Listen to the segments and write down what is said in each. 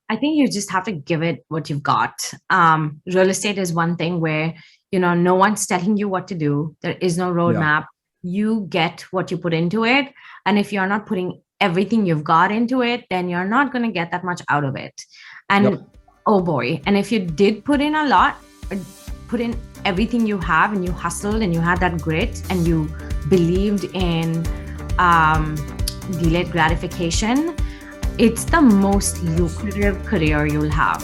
I think you just have to give it what you've got. Real estate is one thing where, no one's telling you what to do. There is no Yeah. roadmap. You get what you put into it. And if you're not putting everything you've got into it, then you're not going to get that much out of it. And Yep. oh boy. And if you did put in a lot, put in everything you have and you hustled and you had that grit and you believed in delayed gratification, it's the most lucrative career you'll have.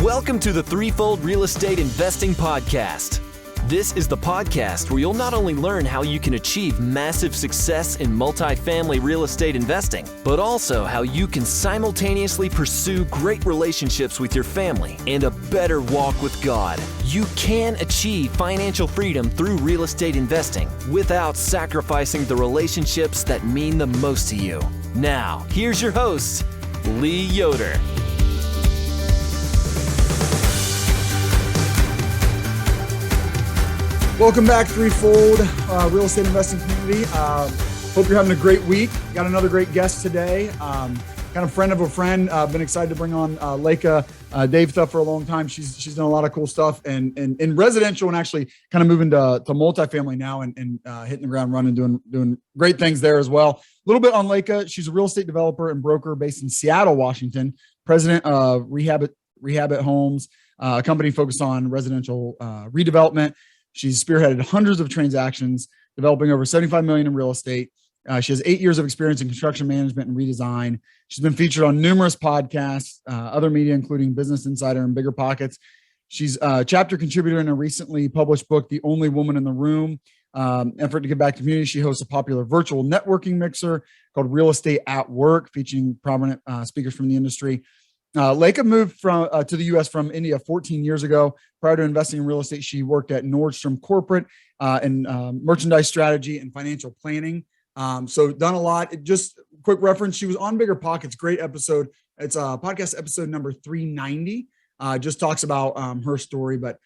Welcome to the Threefold Real Estate Investing Podcast. This is the podcast where you'll not only learn how you can achieve massive success in multifamily real estate investing, but also how you can simultaneously pursue great relationships with your family and a better walk with God. You can achieve financial freedom through real estate investing without sacrificing the relationships that mean the most to you. Now, here's your host, Lee Yoder. Welcome back, Threefold Real Estate Investing Community. Hope you're having a great week. Got another great guest today. Kind of friend of a friend. Been excited to bring on Leka Devatha for a long time. She's done a lot of cool stuff and in residential and actually kind of moving to multifamily now and hitting the ground running, doing great things there as well. A little bit on Leka. She's a real estate developer and broker based in Seattle, Washington. President of Rehabit Homes, a company focused on residential redevelopment. She's spearheaded hundreds of transactions, developing over $75 million in real estate. She has 8 years of experience in construction management and redesign. She's been featured on numerous podcasts, other media, including Business Insider and BiggerPockets. She's a chapter contributor in a recently published book, The Only Woman in the Room, effort to give back to community. She hosts a popular virtual networking mixer called Real Estate at Work, featuring prominent speakers from the industry. Leka moved to the U.S. from India 14 years ago. Prior to investing in real estate, she worked at Nordstrom Corporate in merchandise strategy and financial planning. So done a lot. Just quick reference, she was on BiggerPockets. Great episode. It's podcast episode number 390. Just talks about her story. But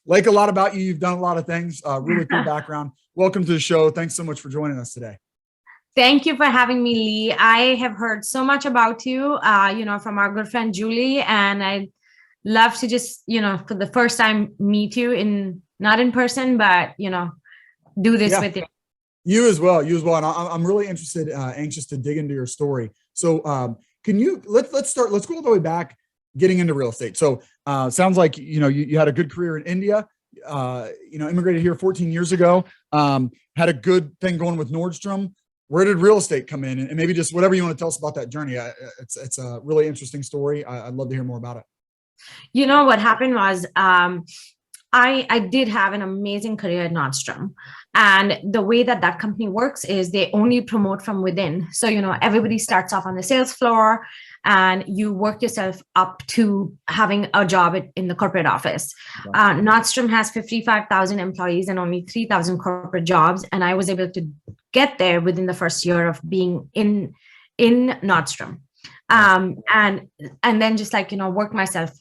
Leka, a lot about you. You've done a lot of things. Really cool background. Welcome to the show. Thanks so much for joining us today. Thank you for having me, Lee. I have heard so much about you, from our good friend, Julie, and I'd love to just, for the first time, meet you not in person, but, do this with you. You as well. And I'm really anxious to dig into your story. So let's start, let's go all the way back getting into real estate. So sounds like, you had a good career in India, immigrated here 14 years ago, had a good thing going with Nordstrom. Where did real estate come in? And maybe just whatever you want to tell us about that journey. It's a really interesting story. I'd love to hear more about it. What happened was I did have an amazing career at Nordstrom. And the way that company works is they only promote from within. So, everybody starts off on the sales floor and you work yourself up to having a job in the corporate office. Okay. Nordstrom has 55,000 employees and only 3,000 corporate jobs. And I was able to get there within the first year of being in Nordstrom. And then just work myself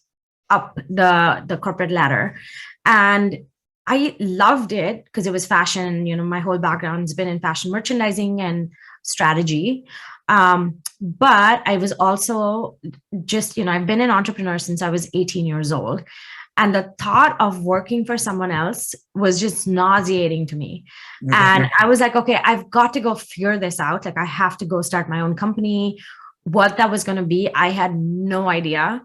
up the corporate ladder. And I loved it because it was fashion. My whole background's been in fashion merchandising and strategy. But I was also just, I've been an entrepreneur since I was 18 years old. And the thought of working for someone else was just nauseating to me. Mm-hmm. And I was like, okay, I've got to go figure this out. I have to go start my own company. What that was going to be, I had no idea.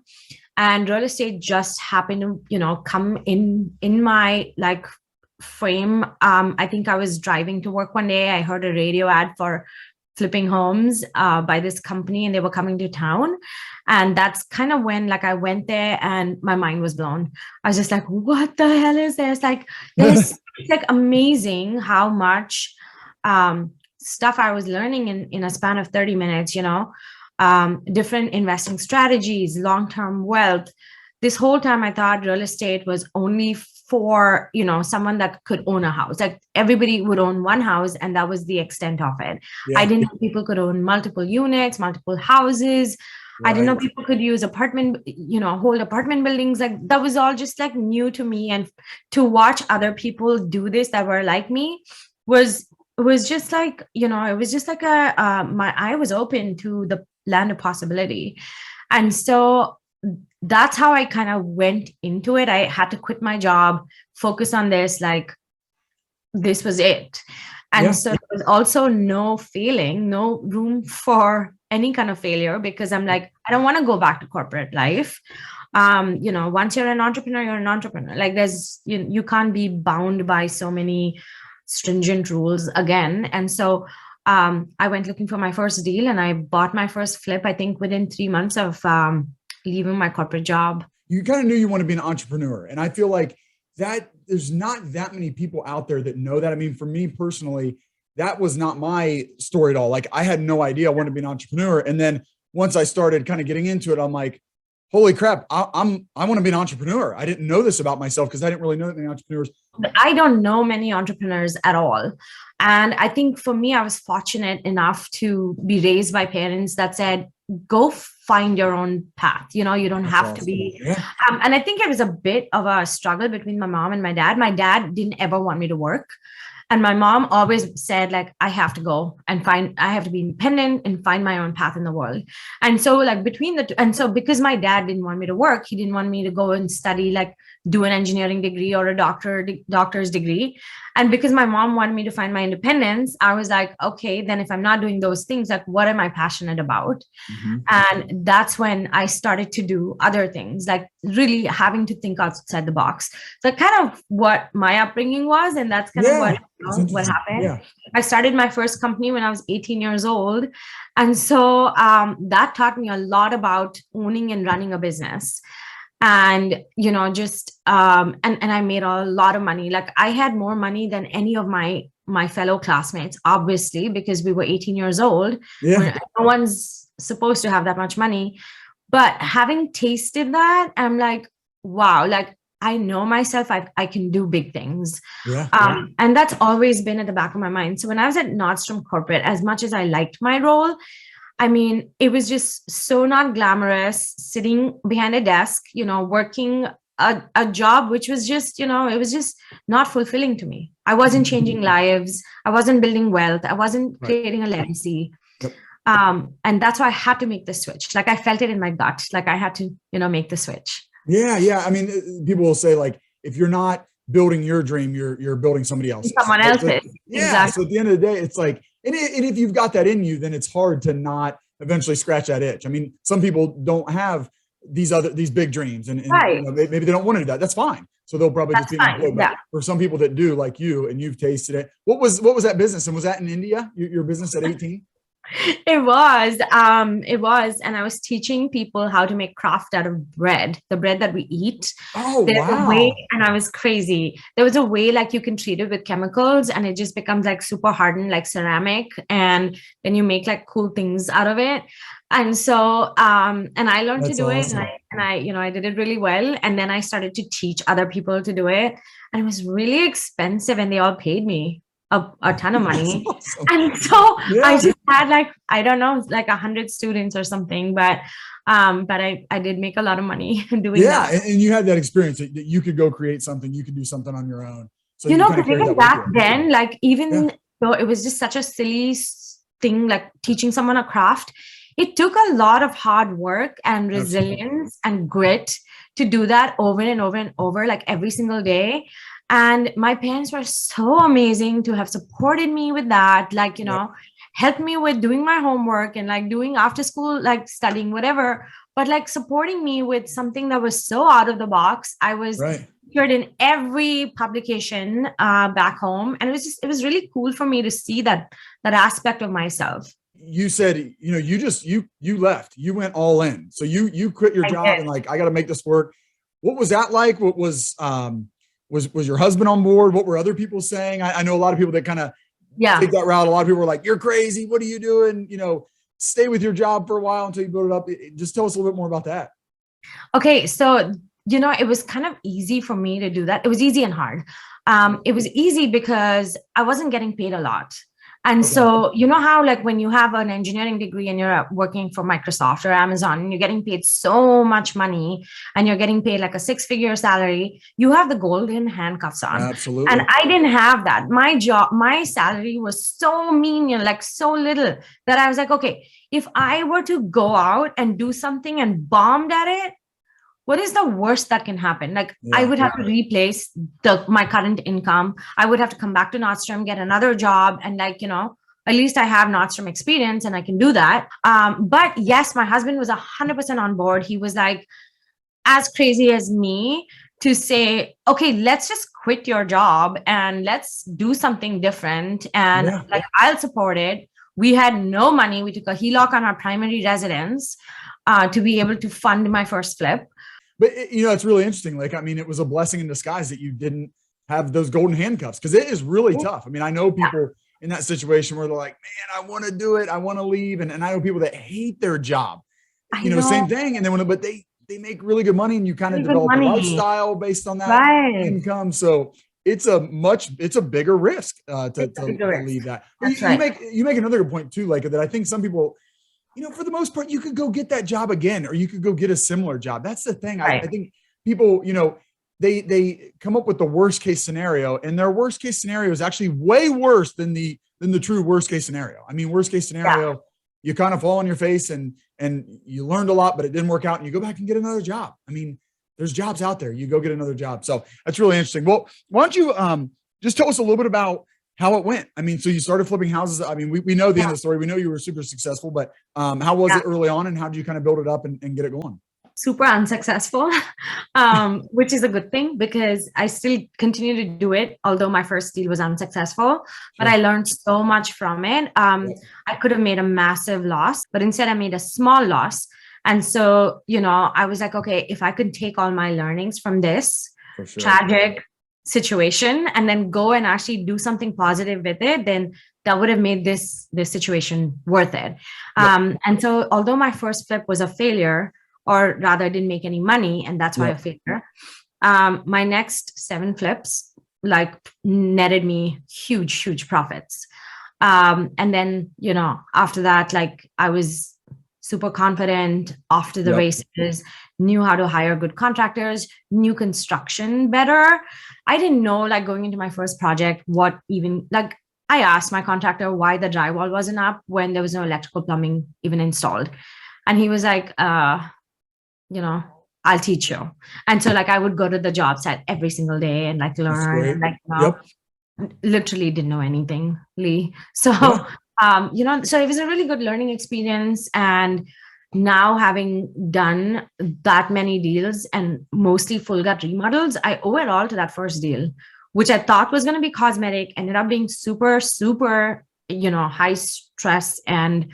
And real estate just happened to, come in my frame. I think I was driving to work one day. I heard a radio ad for flipping homes by this company, and they were coming to town. And that's kind of when I went there and my mind was blown. I was just like, what the hell is this? This it's amazing how much stuff I was learning in a span of 30 minutes, different investing strategies, long-term wealth. This whole time I thought real estate was only for, someone that could own a house. Everybody would own one house and that was the extent of it. Yeah. I didn't know people could own multiple units, multiple houses. Right. I didn't know people could use whole apartment buildings. That was all just new to me. And to watch other people do this that were like me was was just like, it was just like my eye was open to the land of possibility. And so that's how I kind of went into it. I had to quit my job, focus on this, like this was it. And so there was also no failing, no room for any kind of failure, because I'm like, I don't want to go back to corporate life. Once you're an entrepreneur, you're an entrepreneur. Like you can't be bound by so many stringent rules again. And so I went looking for my first deal, and I bought my first flip, I think within 3 months of leaving my corporate job. You kind of knew you want to be an entrepreneur. And I feel like that there's not that many people out there that know that. I mean, for me personally, that was not my story at all. Like, I had no idea I wanted to be an entrepreneur. And then once I started kind of getting into it, I'm like, holy crap, I want to be an entrepreneur. I didn't know this about myself because I didn't really know that many entrepreneurs. I don't know many entrepreneurs at all. And I think for me, I was fortunate enough to be raised by parents that said, go find your own path. You don't have to be. Yeah. And I think it was a bit of a struggle between my mom and my dad. My dad didn't ever want me to work. And my mom always said, like, I have to go and I have to be independent and find my own path in the world. And so like between the two, and so because my dad didn't want me to work, he didn't want me to go and study, like do an engineering degree or a doctor's degree. And because my mom wanted me to find my independence, I was like, okay, then if I'm not doing those things, like what am I passionate about? Mm-hmm. And that's when I started to do other things, like really having to think outside the box. So kind of what my upbringing was. And that's kind of what happened. Yeah. I started my first company when I was 18 years old. And so that taught me a lot about owning and running a business. And, and I made a lot of money. Like I had more money than any of my fellow classmates, obviously, because we were 18 years old. Yeah. No one's supposed to have that much money. But having tasted that, I'm like, wow, like I know myself, I can do big things. Yeah. And that's always been at the back of my mind. So when I was at Nordstrom Corporate, as much as I liked my role, I mean, it was just so not glamorous, sitting behind a desk, working a job, which was just, it was just not fulfilling to me. I wasn't changing lives. I wasn't building wealth. I wasn't creating a legacy. Yep. And that's why I had to make the switch. Like I felt it in my gut. Like I had to, make the switch. Yeah. Yeah. I mean, people will say like, if you're not building your dream, you're building somebody else's. Someone else's. Yeah. Exactly. So at the end of the day, it's like, and if you've got that in you, then it's hard to not eventually scratch that itch. I mean, some people don't have these big dreams and maybe they don't want to do that. That's fine. So they'll probably just be employed. But for some people that do, like you, and you've tasted it. What was that business? And was that in India? Your business at 18? It was. And I was teaching people how to make craft out of bread, the bread that we eat. Oh, There's wow. a way, and I was crazy. There was a way like you can treat it with chemicals and it just becomes like super hardened, like ceramic. And then you make like cool things out of it. And so, and I learned to do awesome. It and I did it really well. And then I started to teach other people to do it. And it was really expensive and they all paid me a ton of money. Awesome. And so I just had like, I don't know, like 100 students or something, but I did make a lot of money doing that. Yeah. And you had that experience that you could go create something, you could do something on your own. So but even back then, like even though it was just such a silly thing, like teaching someone a craft, it took a lot of hard work and resilience and grit to do that over and over and over, like every single day. And my parents were so amazing to have supported me with that, like, helped me with doing my homework and like doing after school, like studying, whatever, but like supporting me with something that was so out of the box. I was featured in every publication back home. And it was really cool for me to see that aspect of myself. You said, you left, you went all in. So you quit your job and like, I got to make this work. What was that like? What was your husband on board? What were other people saying? I know a lot of people that kind of take that route. A lot of people were like, you're crazy. What are you doing? Stay with your job for a while until you build it up. Just tell us a little bit more about that. Okay. So, it was kind of easy for me to do that. It was easy and hard. It was easy because I wasn't getting paid a lot. And Okay. so, you know how like when you have an engineering degree and you're working for Microsoft or Amazon and you're getting paid so much money and you're getting paid like a 6-figure salary, you have the golden handcuffs on. Absolutely. And I didn't have that. My job, my salary was so menial, like so little, that I was like, okay, if I were to go out and do something and bombed at it, what is the worst that can happen? Like I would have to replace my current income. I would have to come back to Nordstrom, get another job, and like, at least I have Nordstrom experience and I can do that. But yes, my husband was 100% on board. He was like as crazy as me to say, okay, let's just quit your job and let's do something different. And like, I'll support it. We had no money. We took a HELOC on our primary residence to be able to fund my first flip. But it's really interesting. Like, I mean, it was a blessing in disguise that you didn't have those golden handcuffs, because it is really tough. I mean, I know people in that situation where they're like, man, I want to do it. I want to leave. And I know people that hate their job, same thing. And then but they make really good money, and you kind of develop a lifestyle based on that income. So it's a bigger risk to leave that. You make another good point too, like that. I think some people, for the most part, you could go get that job again, or you could go get a similar job. That's the thing. I think people, they come up with the worst case scenario, and their worst case scenario is actually way worse than the true worst case scenario. I mean, worst case scenario, you kind of fall on your face and you learned a lot, but it didn't work out, and you go back and get another job. I mean, there's jobs out there. You go get another job. So that's really interesting. Well, why don't you just tell us a little bit about how it went? I mean, so you started flipping houses. I mean, we know the end of the story. We know you were super successful, but how was it early on, and how did you kind of build it up and get it going? Super unsuccessful, which is a good thing, because I still continue to do it, although my first deal was unsuccessful, but I learned so much from it. I could have made a massive loss, but instead I made a small loss. And so, I was like, okay, if I could take all my learnings from this tragic situation and then go and actually do something positive with it, then that would have made this situation worth it. And so although my first flip was a failure, or rather didn't make any money, and that's why a failure, my next 7 flips like netted me huge profits. And then, after that, like I was super confident, off to the races, knew how to hire good contractors, knew construction better. I didn't know, like going into my first project, I asked my contractor why the drywall wasn't up when there was no electrical plumbing even installed. And he was like, I'll teach you. And so like, I would go to the job site every single day and like learn, and literally didn't know anything, Lee. So, so it was a really good learning experience. And now, having done that many deals and mostly full gut remodels, I owe it all to that first deal, which I thought was going to be cosmetic, ended up being super, super, high stress and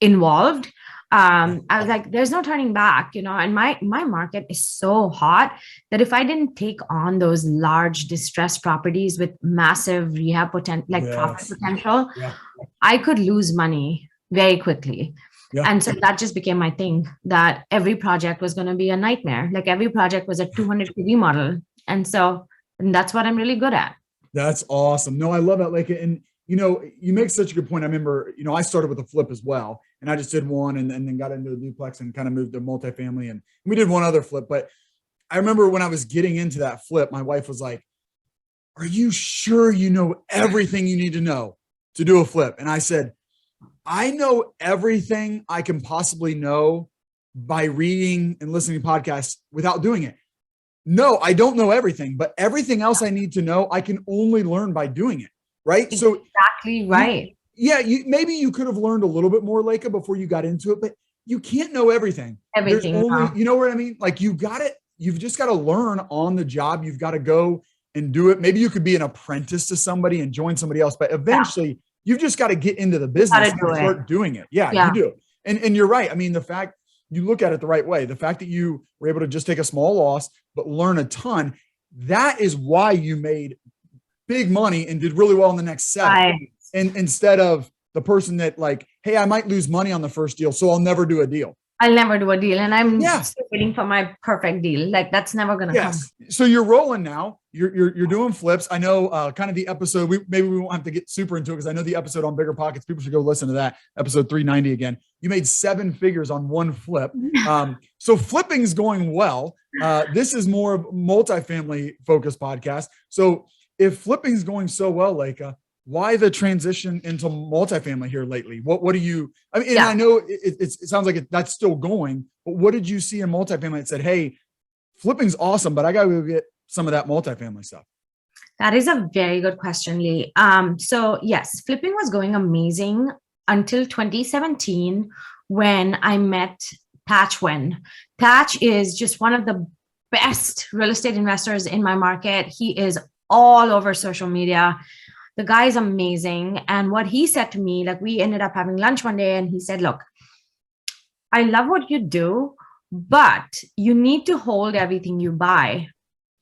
involved. I was like, there's no turning back, and my market is so hot that if I didn't take on those large distressed properties with massive rehab profit potential, I could lose money very quickly. And so that just became my thing, that every project was going to be a nightmare. Like every project was a 200K remodel. And that's what I'm really good at. That's awesome. No, I love that, Leka. And, you make such a good point. I remember, I started with a flip as well, and I just did one and then got into a duplex and kind of moved to multifamily, and we did one other flip. But I remember when I was getting into that flip, my wife was like, are you sure you know everything you need to know to do a flip? And I said, I know everything I can possibly know by reading and listening to podcasts without doing it. No, I don't know everything, but everything else I need to know, I can only learn by doing it. Right. So exactly right. Maybe you could have learned a little bit more, Leka, before you got into it, but you can't know everything. There's only, you know what I mean? Like you've just got to learn on the job. You've got to go and do it. Maybe you could be an apprentice to somebody and join somebody else, but eventually you've just got to get into the business and start doing it. Yeah, you do. And you're right. I mean, the fact you look at it the right way, the fact that you were able to just take a small loss, but learn a ton, that is why you made big money and did really well in the next 7. And instead of the person that like, hey, I might lose money on the first deal, so I'll never do a deal. I'll never do a deal. And I'm Yeah. still waiting for my perfect deal. Like that's never going to come. Yes. So you're rolling now. You're doing flips. I know kind of the episode. Maybe we won't have to get super into it because I know the episode on BiggerPockets. People should go listen to that episode 390 again. You made 7 figures on one flip. So flipping is going well. This is more of multifamily focused podcast. So if flipping is going so well, Leka, why the transition into multifamily here lately? What do you? I mean, and I know it sounds like that's still going. But what did you see in multifamily that said, "Hey, flipping's awesome, but I got to go get some of that multifamily stuff"? That is a very good question, Lee. So yes, flipping was going amazing until 2017 when I met Patch Wen. Patch is just one of the best real estate investors in my market. He is all over social media. The guy is amazing. And what he said to me, like we ended up having lunch one day and he said, look, I love what you do, but you need to hold everything you buy.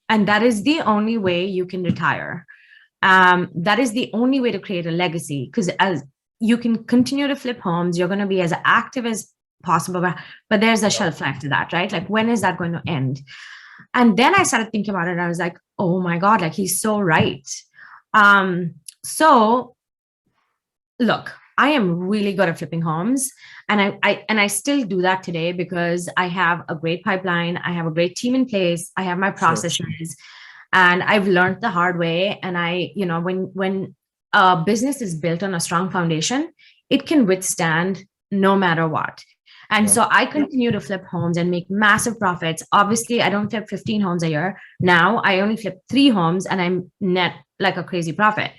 And that is the only way you can retire. That is the only way to create a legacy, because as you can continue to flip homes, you're going to be as active as possible, but there's a shelf life to that, right? Like when is that going to end? And then I started thinking about it and I was like, oh my God, like he's so right. So look, I am really good at flipping homes, and I still do that today because I have a great pipeline. I have a great team in place. I have my processes, and I've learned the hard way. And when a business is built on a strong foundation, it can withstand no matter what. And so I continue to flip homes and make massive profits. Obviously, I don't flip 15 homes a year. Now I only flip 3 homes and I'm net like a crazy profit.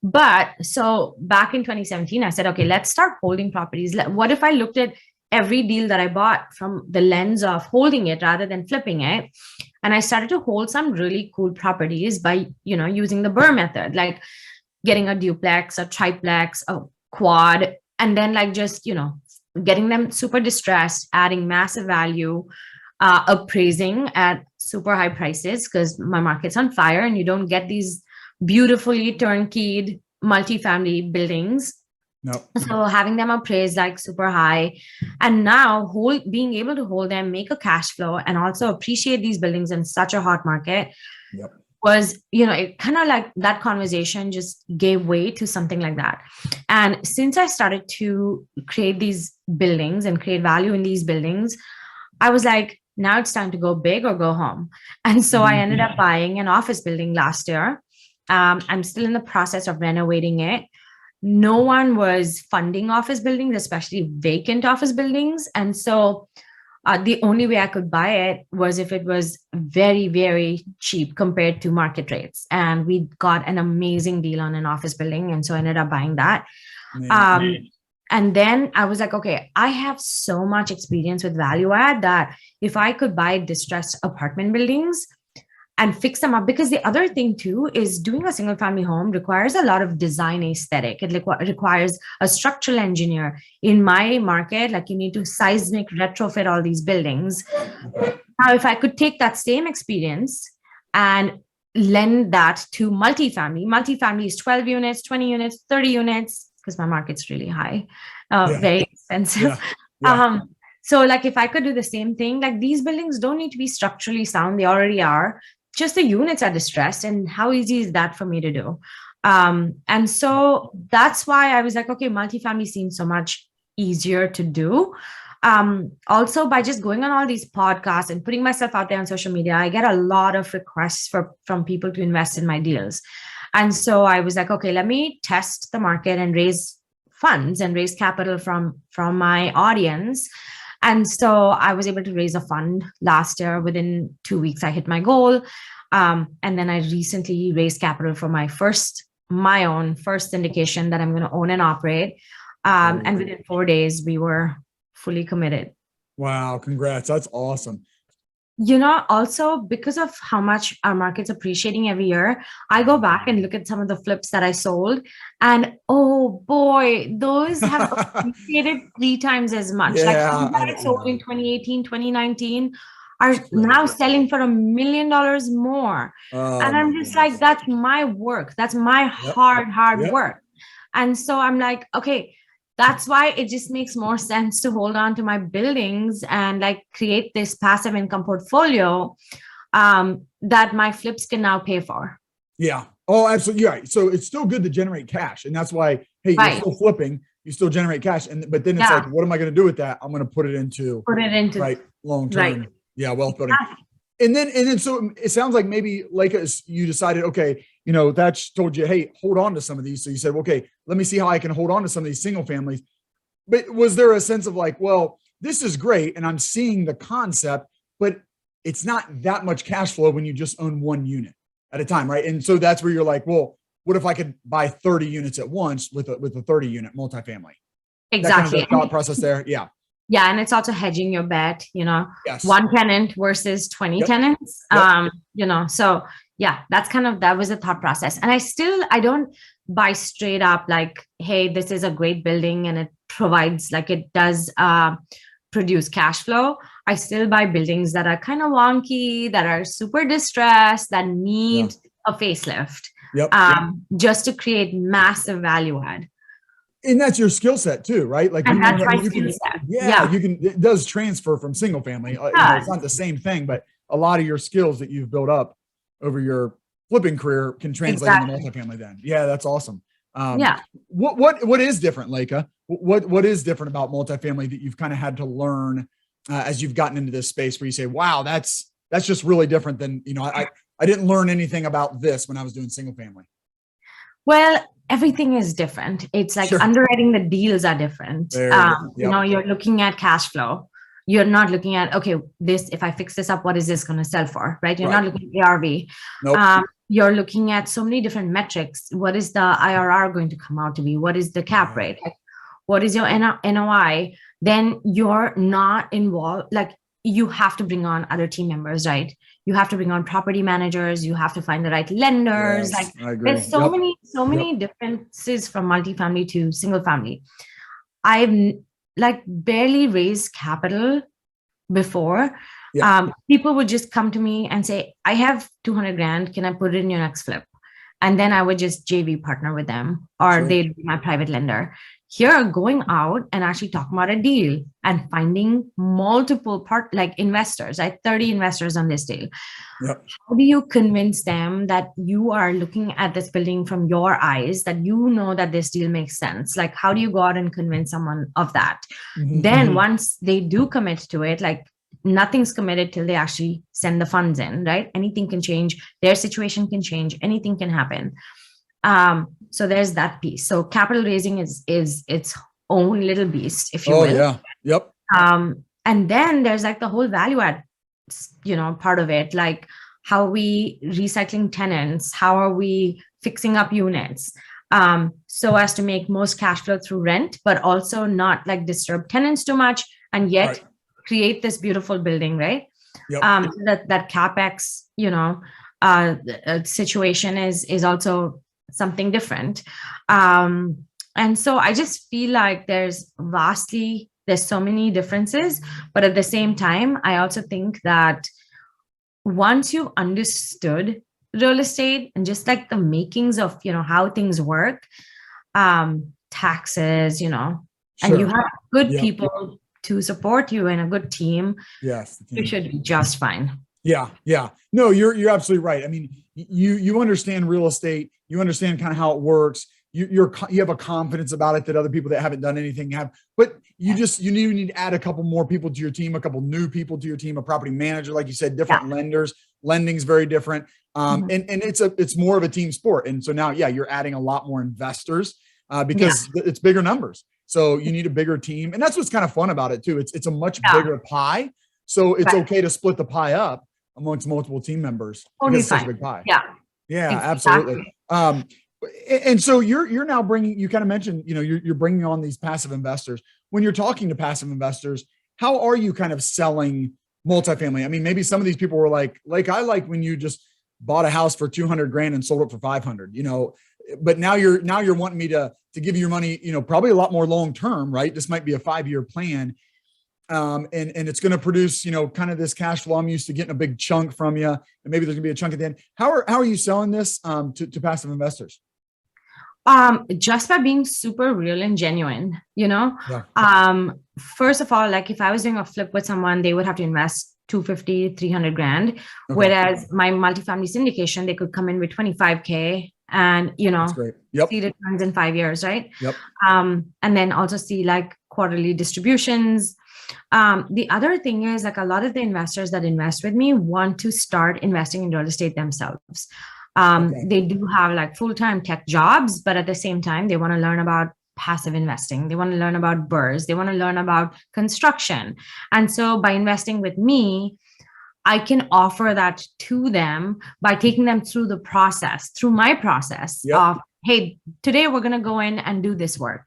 But so back in 2017, I said, okay, let's start holding properties. What if I looked at every deal that I bought from the lens of holding it rather than flipping it? And I started to hold some really cool properties by, using the BRRRR method, like getting a duplex, a triplex, a quad, and then like just, getting them super distressed, adding massive value, appraising at super high prices because my market's on fire and you don't get these beautifully turnkeyed multifamily buildings. No. So having them appraised like super high, and now being able to hold them, make a cash flow, and also appreciate these buildings in such a hot market was, it kind of like that conversation just gave way to something like that. And since I started to create these buildings and create value in these buildings, I was like, now it's time to go big or go home. And so I ended up buying an office building last year. I'm still in the process of renovating it. No one was funding office buildings, especially vacant office buildings. And so the only way I could buy it was if it was very, very cheap compared to market rates. And we got an amazing deal on an office building. And so I ended up buying that. And then I was like, okay, I have so much experience with value add that if I could buy distressed apartment buildings and fix them up, because the other thing too is doing a single family home requires a lot of design aesthetic. It requires a structural engineer. In my market, like you need to seismic retrofit all these buildings. Now, if I could take that same experience and lend that to multifamily is 12 units, 20 units, 30 units, because my market's really high, very expensive. So like if I could do the same thing, like these buildings don't need to be structurally sound. They already are. Just the units are distressed. And how easy is that for me to do? And so that's why I was like, okay, multifamily seems so much easier to do. Also, by just going on all these podcasts and putting myself out there on social media, I get a lot of requests from people to invest in my deals. And so I was like, okay, let me test the market and raise funds and raise capital from my audience. And so I was able to raise a fund last year. Within 2 weeks, I hit my goal. And then I recently raised capital for my own first syndication that I'm going to own and operate. And within 4 days, we were fully committed. Wow. Congrats. That's awesome. Also because of how much our market's appreciating every year, I go back and look at some of the flips that I sold, and oh boy, those have appreciated 3 times as much. Like some that I sold in 2018, 2019 are now selling for $1 million more. And I'm just like, that's my work. That's my hard work. And so I'm like, okay, that's why it just makes more sense to hold on to my buildings and like create this passive income portfolio that my flips can now pay for. Yeah. Oh, absolutely. Yeah. So it's still good to generate cash. And that's why, hey, you're still flipping, you still generate cash. But then it's like, what am I going to do with that? I'm going to put it into right long-term. Yeah. Wealth building. And then, so it sounds like maybe Leka, you decided, okay, that's told you, hey, hold on to some of these. So you said, okay, let me see how I can hold on to some of these single families. But was there a sense of like, well, this is great, and I'm seeing the concept, but it's not that much cash flow when you just own one unit at a time, right? And so that's where you're like, well, what if I could buy 30 units at once with a 30 unit multifamily? Exactly. That kind of thought process there. Yeah. Yeah. And it's also hedging your bet, Yes. one tenant versus 20 tenants. So yeah, that was a thought process. And I don't buy straight up like, hey, this is a great building and it provides, like, it does produce cash flow. I still buy buildings that are kind of wonky, that are super distressed, that need a facelift, just to create massive value add. And that's your skill set too, right? Like, and that's my skill set. You can. It does transfer from single family. It's not the same thing, but a lot of your skills that you've built up over your flipping career can translate into multifamily. Then, yeah, that's awesome. What is different, Leka? What is different about multifamily that you've kind of had to learn as you've gotten into this space where you say, wow, that's just really different than, I didn't learn anything about this when I was doing single family. Well, everything is different. It's like underwriting the deals are different. You're looking at cash flow. You're not looking at, okay, if I fix this up, what is this going to sell for, right? You're not looking at ARV. Nope. You're looking at so many different metrics. What is the IRR going to come out to be? What is the cap rate? Like, what is your NOI? Then you're not involved. Like, you have to bring on other team members, right? You have to bring on property managers. You have to find the right lenders. Yes, I agree. There's so many differences from multifamily to single family. I've barely raised capital before. People would just come to me and say, I have 200 grand. Can I put it in your next flip? And then I would just JV partner with them, or they'd be my private lender. Here, going out and actually talking about a deal and finding multiple investors, 30 investors on this deal. Yep. How do you convince them that you are looking at this building from your eyes, that that this deal makes sense? Like, how do you go out and convince someone of that? Mm-hmm. Then once they do commit to it, like, nothing's committed till they actually send the funds in, right? Anything can change. Their situation can change. Anything can happen. So there's that piece. So capital raising is its own little beast, if you will. Yeah. Yep. And then there's like the whole value add, part of it. Like, how are we recycling tenants? How are we fixing up units? So as to make most cash flow through rent, but also not like disturb tenants too much, and yet create this beautiful building, right? Yep. That CapEx, situation is also something different. And so I just feel like there's so many differences, but at the same time, I also think that once you've understood real estate and just like the makings of, how things work, taxes, and you have good people to support you and a good team, you should be just fine. Yeah. No, you're absolutely right. I mean, you understand real estate, you understand kind of how it works. You have a confidence about it that other people that haven't done anything have, but you need to add a couple more people to your team, a couple new people to your team, a property manager, like you said, different lenders. Lending's very different. And it's more of a team sport. And so now, you're adding a lot more investors because it's bigger numbers. So you need a bigger team. And that's what's kind of fun about it too. It's a much bigger pie. So it's okay to split the pie up amongst multiple team members. Totally it's such a big pie. Yeah, absolutely. And so you're now bringing, you kind of mentioned, you're bringing on these passive investors. When you're talking to passive investors, how are you kind of selling multifamily? I mean, maybe some of these people were like I like when you just bought a house for 200 grand and sold it for 500, but now you're wanting me to give you your money, probably a lot more long-term, right? This might be a 5-year plan. And it's going to produce, kind of this cash flow. I'm used to getting a big chunk from you, and maybe there's gonna be a chunk at the end. How are you selling this to passive investors? Just by being super real and genuine, Yeah. First of all, like if I was doing a flip with someone, they would have to invest 250, 300 grand. Okay. Whereas my multifamily syndication, they could come in with 25K and, That's great. Yep. see returns in 5 years, right? Yep. And then also see like quarterly distributions. The other thing is like a lot of the investors that invest with me want to start investing in real estate themselves. Okay. They do have like full-time tech jobs, but at the same time, they want to learn about passive investing. They want to learn about BRRRRs. They want to learn about construction. And so by investing with me, I can offer that to them by taking them through the process, through my process Yep. of, hey, today we're going to go in and do this work.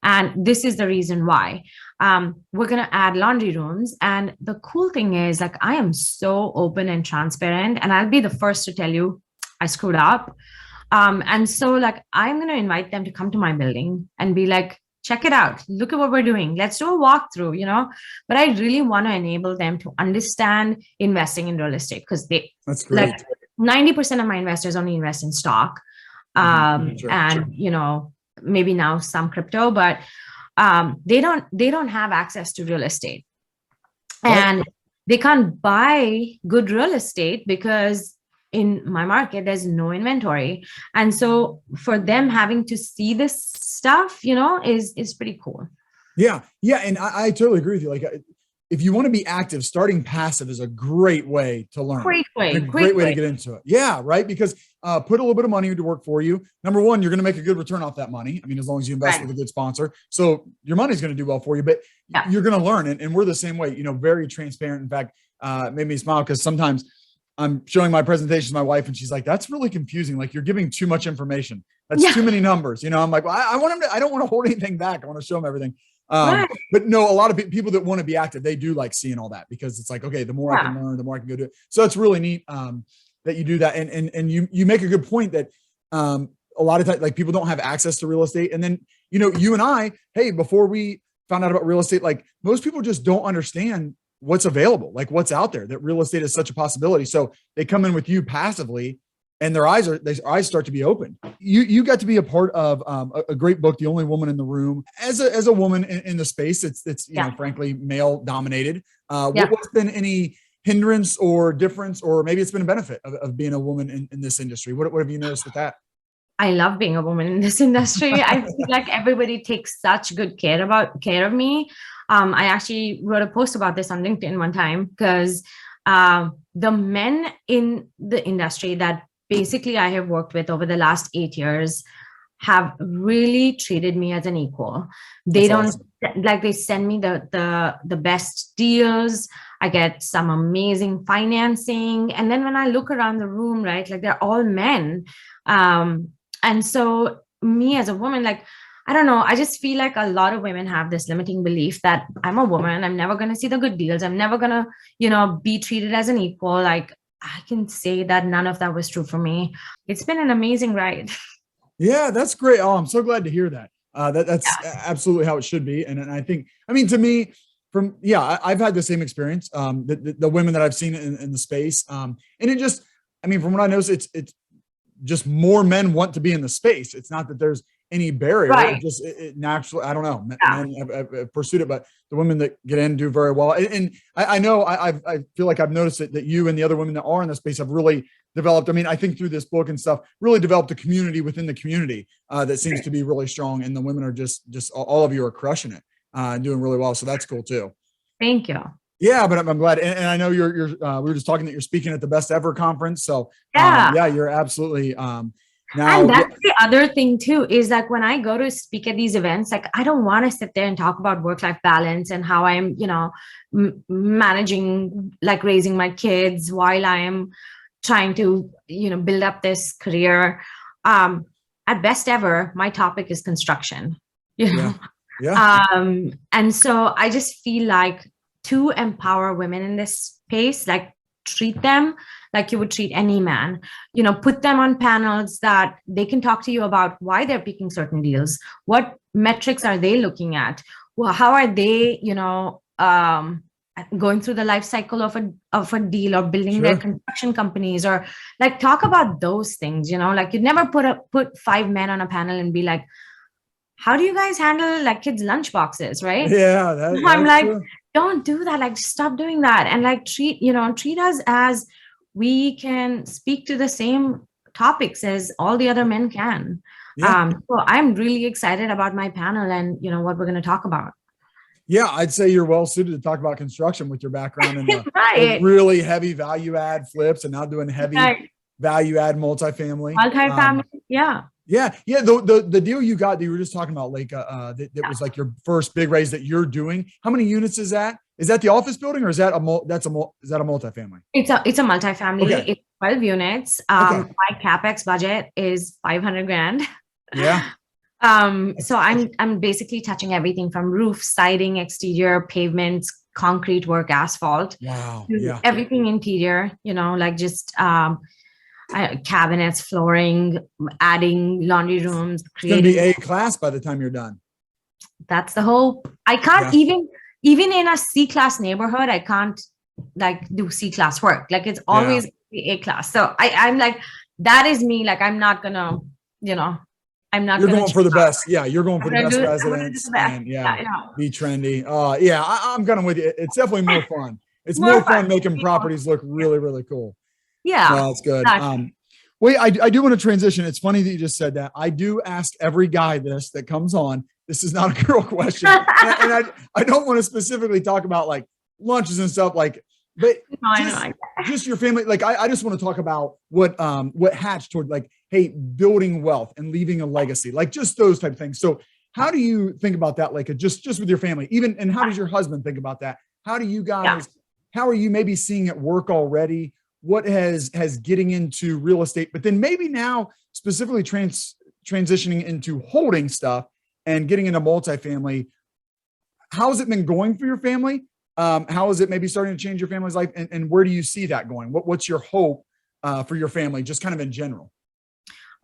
And this is the reason why. We're going to add laundry rooms. And the cool thing is, like, I am so open and transparent, and I'll be the first to tell you I screwed up. And so, like, I'm going to invite them to come to my building and be like, check it out. Look at what we're doing. Let's do a walkthrough. But I really want to enable them to understand investing in real estate because That's great. like 90% of my investors only invest in stock. Sure. And, maybe now some crypto, but they don't have access to real estate. And they can't buy good real estate because in my market, there's no inventory. And so for them having to see this stuff, is pretty cool. Yeah. Yeah. And I totally agree with you. Like, if you want to be active, starting passive is a great way to learn. Great way to get into it. Yeah. Right. Because put a little bit of money to work for you. Number one, you're going to make a good return off that money. I mean, as long as you invest with a good sponsor. So your money's going to do well for you, but you're going to learn. And we're the same way, very transparent. In fact, it made me smile because sometimes I'm showing my presentation to my wife and she's like, that's really confusing. Like, you're giving too much information. That's too many numbers. I'm like, well, I want him to, I don't want to hold anything back. I want to show them everything. But no, a lot of people that want to be active, they do like seeing all that because it's like, okay, the more I can learn, the more I can go do it. So it's really neat that you do that. And you make a good point that a lot of times, like, people don't have access to real estate. And then, you and I, hey, before we found out about real estate, like, most people just don't understand what's available, like what's out there, that real estate is such a possibility. So they come in with you passively and their eyes start to be open. You got to be a part of a great book, The Only Woman in the Room. As a woman in the space, it's frankly male dominated. What's been any hindrance or difference, or maybe it's been a benefit of being a woman in this industry? What have you noticed with that? I love being a woman in this industry. I feel like everybody takes such good care of me. I actually wrote a post about this on LinkedIn one time because the men in the industry that basically I have worked with over the last 8 years have really treated me as an equal. They don't like, they send me the best deals. I get some amazing financing. And then when I look around the room, right, like, they're all men. And so me as a woman, like, I don't know, I just feel like a lot of women have this limiting belief that I'm a woman, I'm never going to see the good deals. I'm never going to, be treated as an equal. Like, I can say that none of that was true for me. It's been an amazing ride. Yeah, that's great. Oh, I'm so glad to hear that. That's absolutely how it should be. And I think, to me, I've had the same experience. The women that I've seen in the space, and it just, from what I know, it's just more men want to be in the space. It's not that there's any barrier. Right. It just naturally, I don't know, men have pursued it, but the women that get in do very well. And I know I feel like I've noticed that you and the other women that are in the space have really developed. I think through this book and stuff, really developed a community within the community that seems to be really strong. And the women are just all of you are crushing it, doing really well. So that's cool too. Thank you. Yeah, but I'm glad. And I know you're we were just talking that you're speaking at the Best Ever conference. So you're absolutely now. And that's the other thing too, is like, when I go to speak at these events, like, I don't want to sit there and talk about work-life balance and how I'm, managing, like, raising my kids while I am trying to, build up this career. At Best Ever, my topic is construction, and so I just feel like, to empower women in this space, like, treat them like you would treat any man, put them on panels that they can talk to you about why they're picking certain deals. What metrics are they looking at? Well, how are they, going through the life cycle of a deal, or building their Sure. construction companies, or like talk about those things, like you'd never put 5 men on a panel and be like, how do you guys handle like kids' lunch boxes, right? Yeah, I'm that's like, true. don't do that. Like, stop doing that. And like, treat us as we can speak to the same topics as all the other men can. Yeah. So I'm really excited about my panel and, what we're going to talk about. Yeah, I'd say you're well suited to talk about construction with your background in the Right. really heavy value add flips, and now doing heavy Right. value add multifamily. Multifamily. Yeah. Yeah. The deal you got that you were just talking about, Leka, that was like your first big raise that you're doing. How many units is that? Is that the office building, or is that a multifamily? It's a multifamily. Okay. It's 12 units. Okay. My CapEx budget is 500 grand. Yeah. So I'm basically touching everything from roof, siding, exterior, pavements, concrete work, asphalt. Wow. to Yeah. Everything interior, like just cabinets, flooring, adding laundry rooms, It's going to be creating. A class by the time you're done. That's the hope. I can't even in a C-class neighborhood, I can't like do C-class work. Like, it's always A class. So I'm like, that is me. Like, I'm not gonna, I'm not. You're gonna going for the change best. Yeah, you're going for the I'm best gonna do the residents, best. and Yeah, be trendy. Yeah, I'm kind of with you. It's definitely more fun. It's More more fun fun. making properties look really, really cool. Yeah. No, that's good. Exactly. Wait, I do want to transition. It's funny that you just said that. I do ask every guy this that comes on. This is not a girl question, and I don't want to specifically talk about like lunches and stuff, like, but just your family. Like, I just want to talk about what hatched toward, like, hey, building wealth and leaving a legacy, like just those type of things. So how do you think about that? Like, just with your family, even, and how does your husband think about that? How do you guys, how are you maybe seeing it work already? What has getting into real estate, but then maybe now specifically transitioning into holding stuff and getting into multifamily? How has it been going for your family? How is it maybe starting to change your family's life? And where do you see that going? What's your hope for your family, just kind of in general?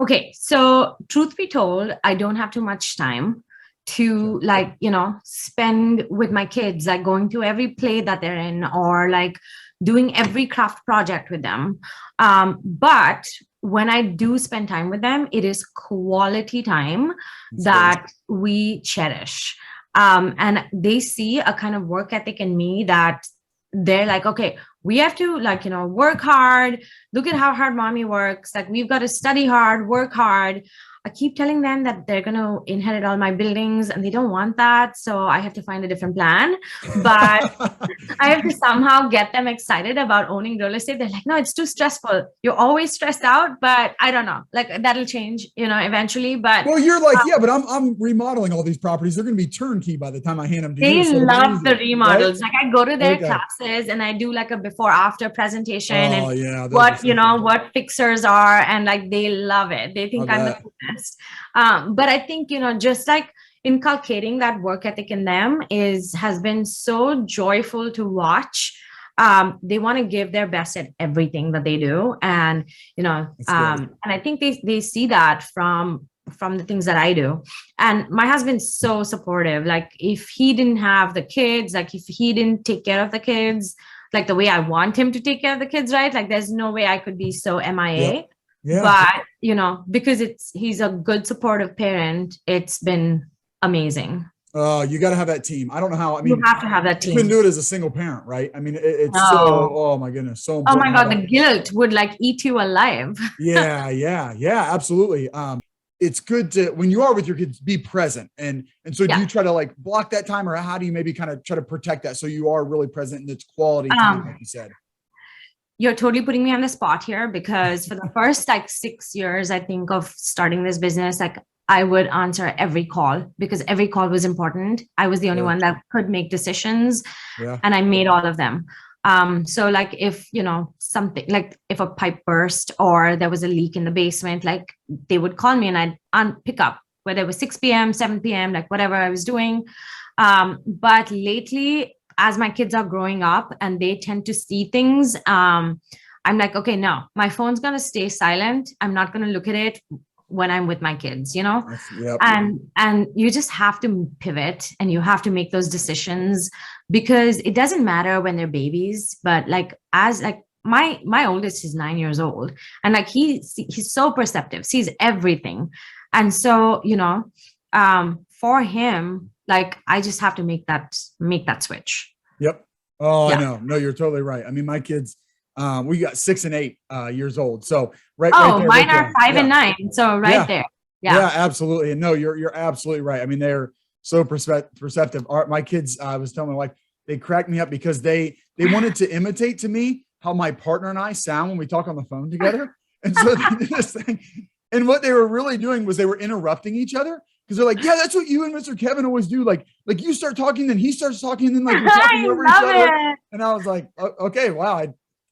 Okay. So truth be told, I don't have too much time to like, spend with my kids, like going to every play that they're in, or like doing every craft project with them. But when I do spend time with them, it is quality time that we cherish. And they see a kind of work ethic in me that they're like, okay, we have to like, work hard. Look at how hard mommy works. Like, we've got to study hard, work hard. I keep telling them that they're going to inherit all my buildings, and they don't want that. So I have to find a different plan. But I have to somehow get them excited about owning real estate. They're like, no, it's too stressful. You're always stressed out, but I don't know. Like, that'll change, eventually. But well, you're like, yeah, but I'm remodeling all these properties. They're going to be turnkey by the time I hand them to you. They love the remodels. Right? Like, I go to their classes and I do like a before after presentation and what fixers are, and like they love it. They think I'm the best. But I think, just like inculcating that work ethic in them has been so joyful to watch. They want to give their best at everything that they do. And, and I think they see that from the things that I do. And my husband's so supportive. Like, if he didn't have the kids, like if he didn't take care of the kids, like the way I want him to take care of the kids, right? Like, there's no way I could be so MIA. Yeah. But, because he's a good supportive parent, it's been amazing. You got to have that team. I don't know how. I mean, you have to have that team. You can do it as a single parent, right? I mean, it's so. Oh my goodness, so important. Oh my God, the guilt would like eat you alive. Yeah, absolutely. It's good to, when you are with your kids, be present, and so do you try to like block that time, or how do you maybe kind of try to protect that so you are really present and it's quality time, like you said? You're totally putting me on the spot here, because for the first like 6 years, I think, of starting this business, like I would answer every call because every call was important. I was the only one that could make decisions, and I made all of them. So like if, something like if a pipe burst or there was a leak in the basement, like they would call me and I'd pick up, whether it was 6 p.m., 7 p.m., like whatever I was doing. But lately, as my kids are growing up and they tend to see things, I'm like, okay, no, my phone's going to stay silent. I'm not going to look at it when I'm with my kids, you know? Yep. And you just have to pivot and you have to make those decisions, because it doesn't matter when they're babies, but like as like my oldest is 9 years old, and like he's so perceptive, sees everything. And so, you know, for him, like I just have to make that switch. Yep. Oh, Yeah. I know. No, you're totally right. I mean, my kids, we got 6 and 8 years old. So right there, Mine are 5 and 9. So there. Yeah, absolutely. And no, you're absolutely right. I mean, they're so perceptive. My kids, I was telling my wife, they cracked me up because they wanted to imitate to me how my partner and I sound when we talk on the phone together. And so they did this thing. And what they were really doing was they were interrupting each other, because they're like, yeah, that's what you and Mr. Kevin always do. Like you start talking, then he starts talking, and then like we're talking over each other. And I was like, okay, wow.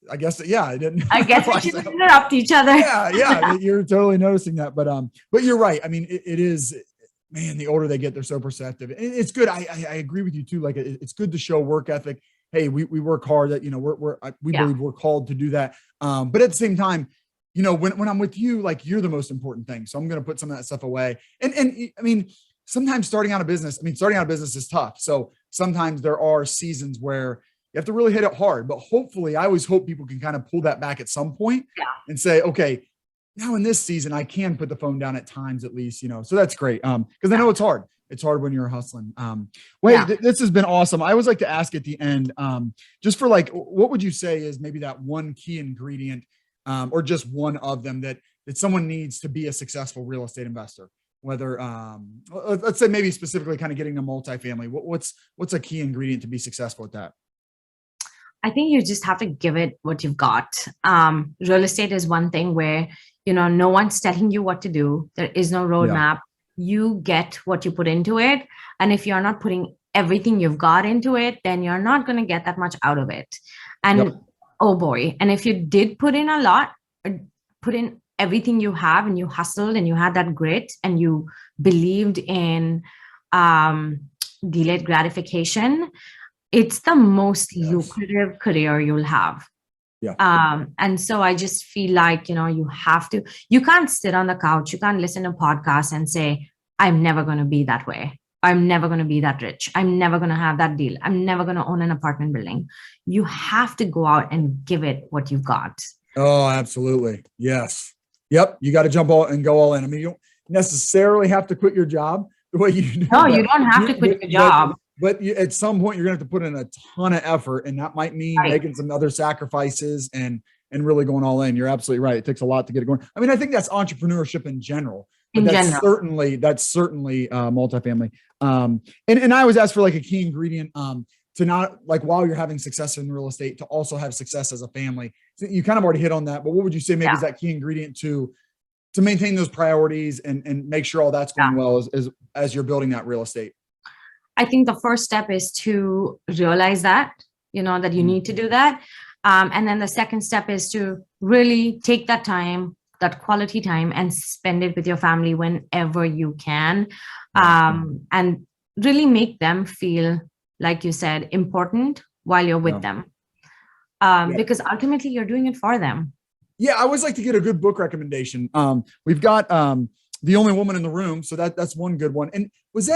I guess, yeah, I didn't. I guess we should interrupt each other. Yeah, you're totally noticing that. But you're right. I mean, it is, man, the older they get, they're so perceptive. And it's good. I agree with you too. Like it's good to show work ethic. Hey, we work hard. That, you know, we believe we're called to do that. But at the same time, you know, when I'm with you, like you're the most important thing. So I'm going to put some of that stuff away. And I mean, sometimes starting out a business is tough. So sometimes there are seasons where you have to really hit it hard, but hopefully I always hope people can kind of pull that back at some point and say, okay, now in this season, I can put the phone down at times at least, you know, so that's great. Cause I know it's hard. It's hard when you're hustling. This has been awesome. I always like to ask at the end, just for like, what would you say is maybe that one key ingredient, or just one of them that someone needs to be a successful real estate investor? Whether, let's say maybe specifically kind of getting a multifamily, what's a key ingredient to be successful at that? I think you just have to give it what you've got. Real estate is one thing where, you know, no one's telling you what to do. There is no roadmap. You get what you put into it. And if you're not putting everything you've got into it, then you're not going to get that much out of it. And oh boy. And if you did put in a lot, put in everything you have, and you hustled and you had that grit and you believed in delayed gratification, it's the most lucrative career you'll have. And so I just feel like, you know, you can't sit on the couch, you can't listen to podcasts and say, I'm never going to be that way. I'm never going to be that rich. I'm never going to have that deal. I'm never going to own an apartment building. You have to go out and give it what you've got. Oh, absolutely. Yes. Yep. You got to jump all and go all in. I mean, you don't necessarily have to quit your job the way you do. No, you don't have to quit your job. But at some point, you're going to have to put in a ton of effort, and that might mean making some other sacrifices and really going all in. You're absolutely right. It takes a lot to get it going. I mean, I think that's entrepreneurship in general. But that's certainly multifamily. And I always ask for like a key ingredient to not, like, while you're having success in real estate, to also have success as a family. So you kind of already hit on that, but what would you say maybe is that key ingredient to maintain those priorities and make sure all that's going well as you're building that real estate? I think the first step is to realize that, you know, that you need to do that. And then the second step is to really take that time, that quality time, and spend it with your family whenever you can. And really make them feel, like you said, important while you're with them. Because ultimately you're doing it for them. Yeah, I always like to get a good book recommendation. We've got The Only Woman in the Room. So that's one good one. And who's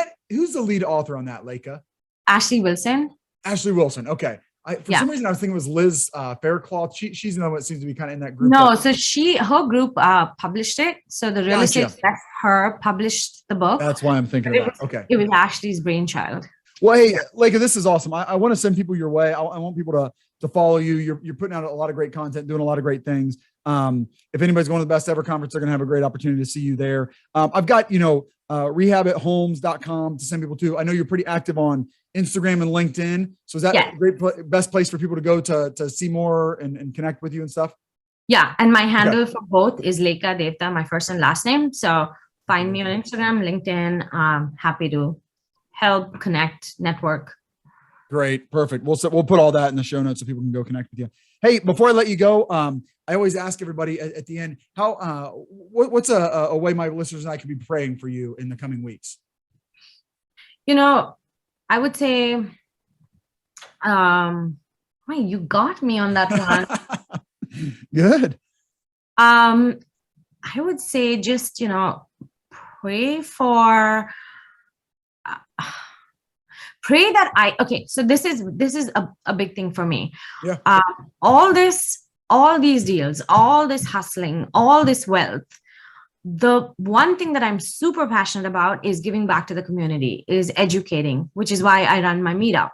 the lead author on that, Leka? Ashley Wilson. Ashley Wilson. Okay. For some reason, I was thinking it was Liz Faircloth. She's another one that seems to be kind of in that group. No, so her group published it. So the real estate her published the book. That's why I'm thinking of that. Okay. It was Ashley's brainchild. Well, hey, Leka, this is awesome. I want to send people your way. I want people to follow you. You're putting out a lot of great content, doing a lot of great things. If anybody's going to the Best Ever Conference, they're going to have a great opportunity to see you there. I've got, rehabithomes.com to send people to. I know you're pretty active on Instagram and LinkedIn. So is that a best place for people to go to see more and connect with you and stuff? Yeah. And my handle for both is Leka Devatha, my first and last name. So find me on Instagram, LinkedIn. Happy to help, connect, network. Great. Perfect. We'll put all that in the show notes so people can go connect with you. Hey, before I let you go, I always ask everybody at the end, what's a way my listeners and I can be praying for you in the coming weeks? I would say, you got me on that one. Good. I I would say just, pray for, pray that so this is a big thing for me. Yeah. All these deals, all this hustling, all this wealth, the one thing that I'm super passionate about is giving back to the community, is educating, which is why I run my meetup.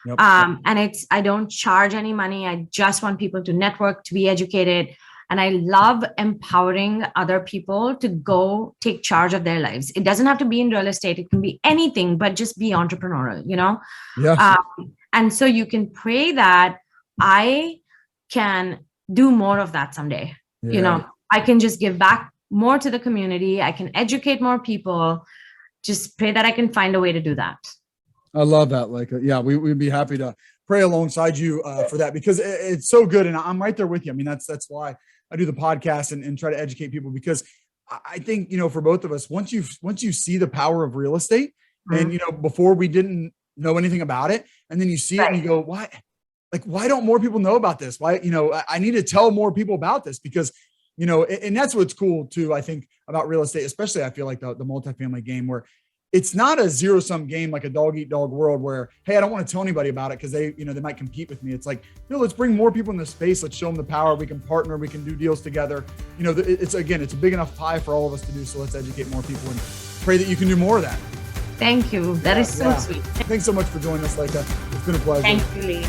Yep. And I don't charge any money. I just want people to network, to be educated. And I love empowering other people to go take charge of their lives. It doesn't have to be in real estate. It can be anything, but just be entrepreneurial, Yeah. And so you can pray that I can do more of that someday. Yeah. I can just give back more to the community. I can educate more people. Just pray that I can find a way to do that. I love that, Leka. Yeah, we'd be happy to pray alongside you for that, because it's so good. And I'm right there with you. I mean, that's why I do the podcast and try to educate people, because I think, for both of us, once you see the power of real estate, and, before we didn't know anything about it, and then you see it and you go, why don't more people know about this? Why, I need to tell more people about this, because, and that's what's cool too, I think, about real estate, especially I feel like the multifamily game, where it's not a zero-sum game like a dog-eat-dog world where, hey, I don't want to tell anybody about it because they might compete with me. It's like, let's bring more people in the space. Let's show them the power. We can partner. We can do deals together. It's a big enough pie for all of us to do. So let's educate more people and pray that you can do more of that. Thank you. That is so sweet. Thanks so much for joining us, Leka. It's been a pleasure. Thank you, Lee.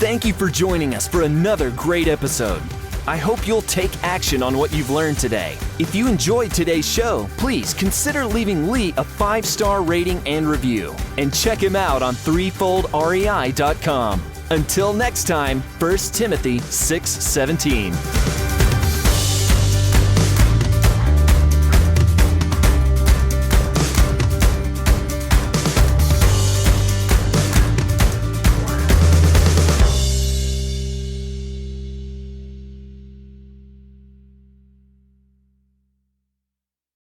Thank you for joining us for another great episode. I hope you'll take action on what you've learned today. If you enjoyed today's show, please consider leaving Lee a 5-star rating and review. And check him out on threefoldrei.com. Until next time, 1 Timothy 6:17.